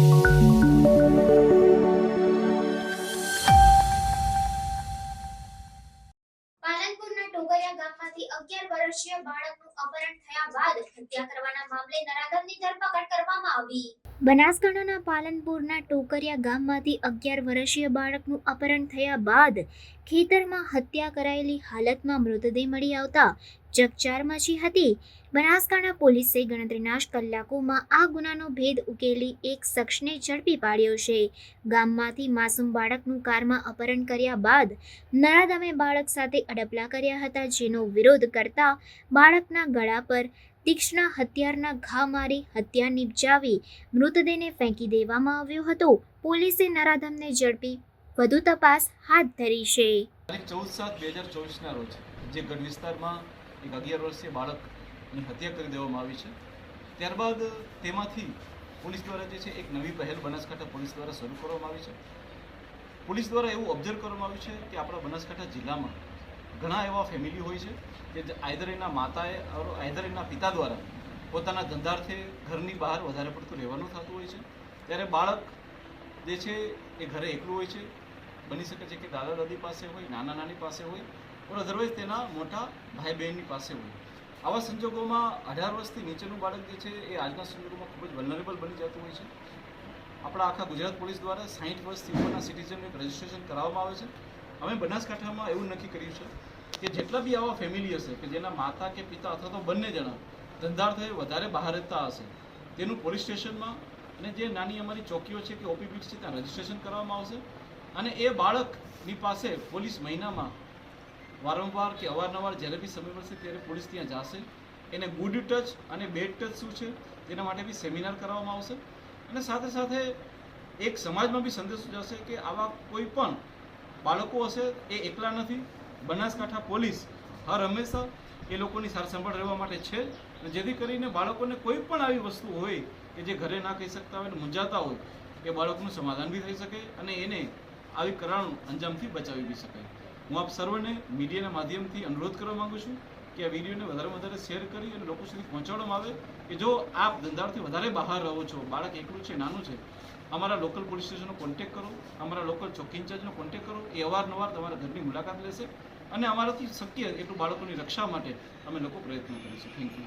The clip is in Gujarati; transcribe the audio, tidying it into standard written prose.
પાલનપુરના ટોગરિયા ગામમાંથી 11 વર્ષીય બાળકનું અપહરણ થયા બાદ હત્યા કરવાના મામલે નરાધમની ધરપકડ કરવામાં આવી। બનાસકાંઠાના પાલનપુરના ટોકરિયા ગામમાંથી 11 વર્ષીય બાળકનું અપહરણ થયા બાદ ખેતરમાં હત્યા કરાયેલી હાલતમાં મૃતદેહ મળી આવતા ચકચાર મચી હતી। બનાસકાંઠા પોલીસે ગણતરીના જ કલાકોમાં આ ગુનાનો ભેદ ઉકેલી એક શખ્સને ઝડપી પાડ્યો છે। ગામમાંથી માસૂમ બાળકનું કારમાં અપહરણ કર્યા બાદ નરાધમે બાળક સાથે અડપલા કર્યા હતા, જેનો વિરોધ કરતા બાળકના ગળા પર તીક્ષ્ણ હથિયારના ઘા મારી હત્યા નિપજાવી મૃતદેહને ફેંકી દેવામાં આવ્યો હતો। પોલીસે નરાધમને ઝડપી વધુ તપાસ હાથ ધરી છે। 14/7/2024 ના રોજ જે ગઢ વિસ્તારમાં એક 11 વર્ષીય બાળકની હત્યા કરી દેવામાં આવી છે, ત્યારબાદ તેમાંથી પોલીસ દ્વારા જે છે એક નવી પહેલ બનાસકાંઠા પોલીસ દ્વારા શરૂ કરવામાં આવી છે। પોલીસ દ્વારા એવું ઓબ્ઝર્વ કરવામાં આવ્યું છે કે આપણા બનાસકાંઠા જિલ્લામાં ઘણા એવા ફેમિલી હોય છે કે આઈધર એના માતાએ આઈધર એના પિતા દ્વારા પોતાના ધંધાર્થે ઘરની બહાર વધારે પડતું રહેવાનું થતું હોય છે, ત્યારે બાળક જે છે એ ઘરે એકલું હોય છે। બની શકે છે કે દાદા દાદી પાસે હોય, નાના નાની પાસે હોય, પણ અધરવાઇઝ તેના મોટા ભાઈ બહેનની પાસે હોય। આવા સંજોગોમાં 18 વર્ષથી નીચેનું બાળક જે છે એ આજના સંજોગોમાં ખૂબ જ વલ્નરેબલ બની જતું હોય છે। આપણા આખા ગુજરાત પોલીસ દ્વારા 60 વર્ષથી ઉપરના સિટીઝનનું એક રજિસ્ટ્રેશન કરાવવામાં આવે છે। અમે બનાસકાંઠામાં એવું નક્કી કર્યું છે કે જેટલા બી આવા ફેમિલી હશે કે જેના માતા કે પિતા અથવા તો બંને જણા ધંધાર્થે વધારે બહાર રહેતા હશે, તેનું પોલીસ સ્ટેશનમાં અને જે નાની અમારી ચોકીઓ છે કે ઓપીપી છે ત્યાં રજિસ્ટ્રેશન કરવામાં આવશે। અને એ બાળકની પાસે પોલીસ મહિનામાં વારંવાર કે અવારનવાર જ્યારે બી સમય મળશે ત્યારે પોલીસ ત્યાં જશે। એને ગુડ ટચ અને બેડ ટચ શું છે તેના માટે બી સેમિનાર કરવામાં આવશે, અને સાથે સાથે એક સમાજમાં બી સંદેશો જશે કે આવા કોઈ પણ બાળકો હશે એ એકલા નથી। બનાસકાંઠા પોલીસ હર હંમેશા એ લોકોની સાર સંભાળ રહેવા માટે છે, અને જેથી કરીને બાળકોને કોઈ પણ આવી વસ્તુ હોય કે જે ઘરે ના કહી શકતા હોય, મૂંઝાતા હોય, એ બાળકનું સમાધાન બી થઈ શકે અને એને આવી કરાળનું અંજામથી બચાવી બી શકાય। હું આપ સર્વને મીડિયાના માધ્યમથી અનુરોધ કરવા માગું છું કે આ વિડીયોને વધારે શેર કરી અને લોકો સુધી પહોંચાડવામાં આવે કે જો આપ ધંધાથી વધારે બહાર રહો છો, બાળક એકલું છે, નાનું છે, અમારા લોકલ પોલીસ સ્ટેશનનો કોન્ટેક્ટ કરો, અમારા લોકલ ચોકી ઇન્ચાર્જનો કોન્ટેક્ટ કરો। એ અવારનવાર તમારા ઘરની મુલાકાત લેશે અને અમારાથી શક્ય એટલું બાળકોની રક્ષા માટે અમે લોકો પ્રયત્નો કરીશું। Thank you.